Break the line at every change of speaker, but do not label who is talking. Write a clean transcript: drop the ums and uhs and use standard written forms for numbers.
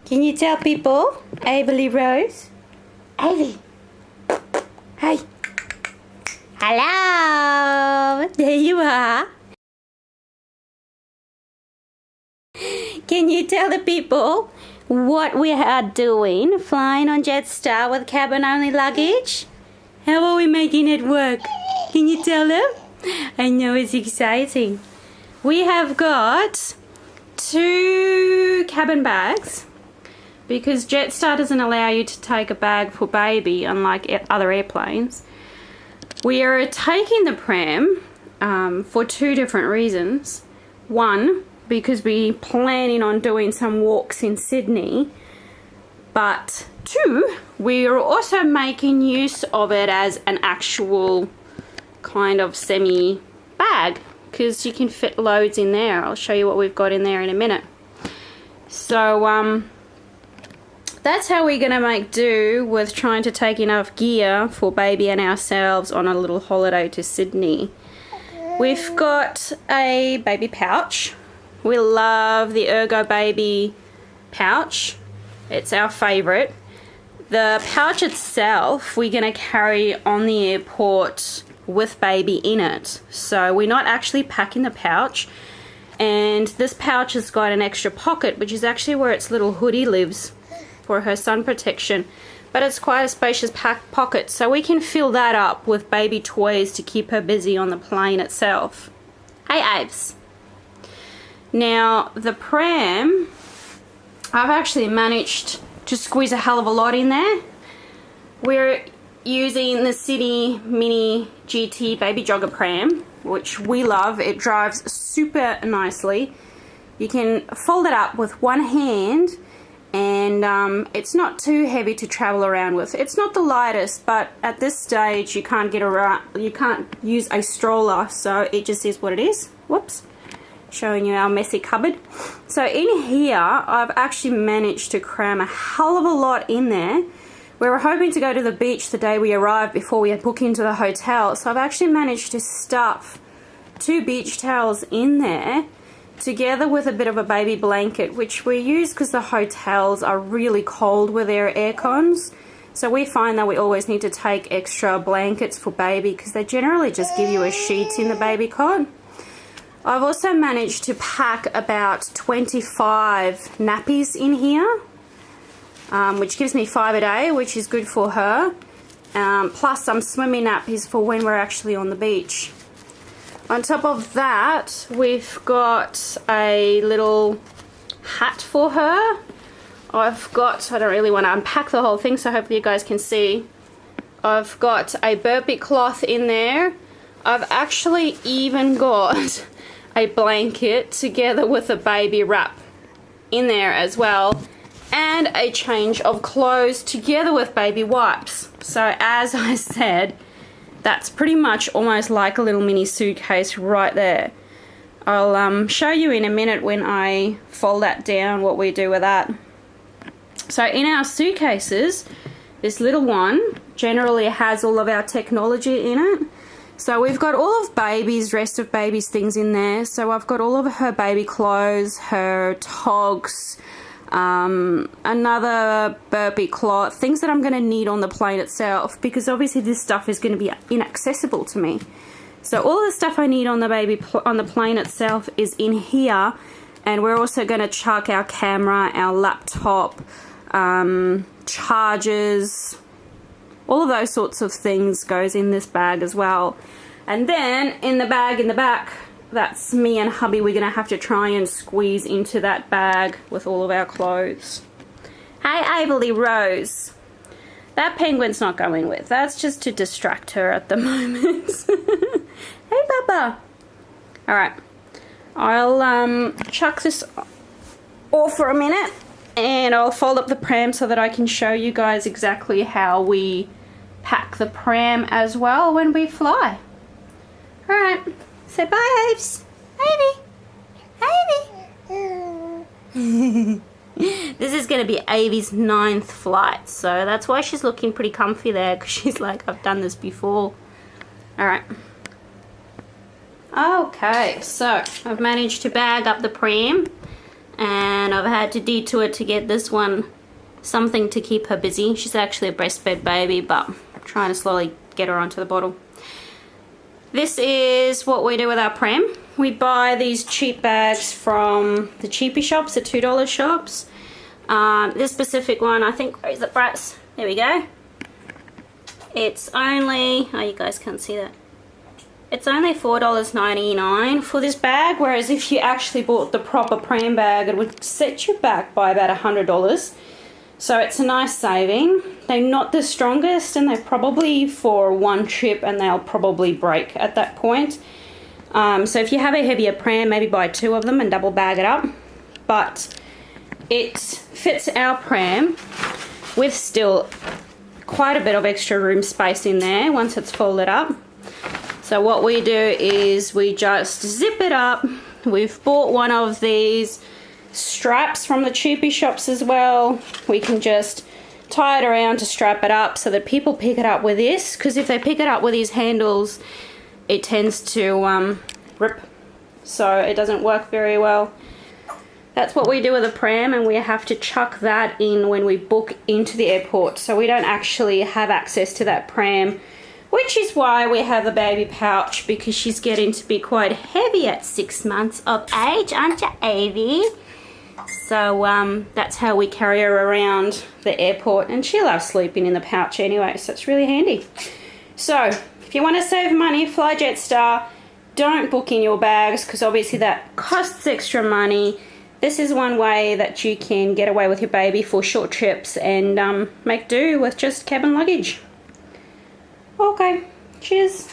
Can you tell people? Averly Rose? Avy. Hey. Hello. There you are. Can you tell the people what we are doing? Flying on Jetstar with cabin-only luggage? How are we making it work? Can you tell them? I know it's exciting. We have got 2 cabin bags because Jetstar doesn't allow you to take a bag for baby unlike other airplanes. We are taking the pram for 2 different reasons. One, because we're planning on doing some walks in Sydney, but 2, we are also making use of it as an actual kind of semi bag because you can fit loads in there. I'll show you what we've got in there in a minute. So that's how we're gonna make do with trying to take enough gear for baby and ourselves on a little holiday to Sydney. We've got a baby pouch. We love the Ergo Baby pouch. It's our favorite. The pouch itself we're gonna carry on the airport with baby in it. So we're not actually packing the pouch, and this pouch has got an extra pocket, which is actually where its little hoodie lives for her sun protection, but it's quite a spacious pocket, so we can fill that up with baby toys to keep her busy on the plane itself. Hey Aves. Now the pram, I've actually managed to squeeze a hell of a lot in there. We're using the City Mini GT Baby Jogger pram, which we love. It drives super nicely. You can fold it up with one hand, and it's not too heavy to travel around with. It's not the lightest, but at this stage you can't get around, you can't use a stroller, so it just is what it is. Whoops, showing you our messy cupboard. So in here I've actually managed to cram a hell of a lot in there. We were hoping to go to the beach the day we arrived before we had booked into the hotel, so I've actually managed to stuff 2 beach towels in there together with a bit of a baby blanket, which we use because the hotels are really cold with their air cons. So we find that we always need to take extra blankets for baby because they generally just give you a sheet in the baby cot. I've also managed to pack about 25 nappies in here, which gives me 5 a day, which is good for her, plus some swimming nappies for when we're actually on the beach. On top of that, we've got a little hat for her. I don't really want to unpack the whole thing, so hopefully you guys can see. I've got a burpee cloth in there. I've actually even got a blanket together with a baby wrap in there as well, and a change of clothes together with baby wipes. So as I said, that's pretty much almost like a little mini suitcase right there. I'll show you in a minute when I fold that down what we do with that. So in our suitcases, this little one generally has all of our technology in it. So we've got all of baby's, rest of baby's things in there. So I've got all of her baby clothes, her togs, another burpee cloth, things that I'm going to need on the plane itself, because obviously this stuff is going to be inaccessible to me. So all of the stuff I need on the on the plane itself is in here, and we're also going to chuck our camera, our laptop, chargers, all of those sorts of things goes in this bag as well. And then in the bag in the back, that's me and hubby. We're gonna have to try and squeeze into that bag with all of our clothes. Hey Averly Rose, that penguin's not going with. That's just to distract her at the moment. Hey Bubba. Alright, I'll chuck this off for a minute, and I'll fold up the pram so that I can show you guys exactly how we pack the pram as well when we fly. Alright, say bye Aves. Avy. This is going to be Avy's 9th flight, so that's why she's looking pretty comfy there, because she's like, I've done this before. Alright. Okay, so I've managed to bag up the pram. and I've had to detour to get this one something to keep her busy. She's actually a breastfed baby, but I'm trying to slowly get her onto the bottle. This is what we do with our pram. We buy these cheap bags from the cheapy shops, the $2 shops. This specific one, I think, where is it, brats? There we go. It's only, oh, you guys can't see that. It's only $4.99 for this bag, whereas if you actually bought the proper pram bag, it would set you back by about $100. So it's a nice saving. They're not the strongest, and they're probably for one trip, and they'll probably break at that point. So if you have a heavier pram, maybe buy 2 of them and double bag it up. But it fits our pram with still quite a bit of extra room space in there once it's folded up. So what we do is we just zip it up. We've bought one of these straps from the cheapy shops as well. We can just tie it around to strap it up so that people pick it up with this, because if they pick it up with these handles, it tends to rip, so it doesn't work very well. That's what we do with a pram, and we have to chuck that in when we book into the airport, so we don't actually have access to that pram, which is why we have a baby pouch, because she's getting to be quite heavy at 6 months of age, aren't you, Avie? So that's how we carry her around the airport, and she loves sleeping in the pouch anyway, so it's really handy. So if you want to save money, fly Jetstar. Don't book in your bags, because obviously that costs extra money. This is one way that you can get away with your baby for short trips and make do with just cabin luggage. Okay, cheers.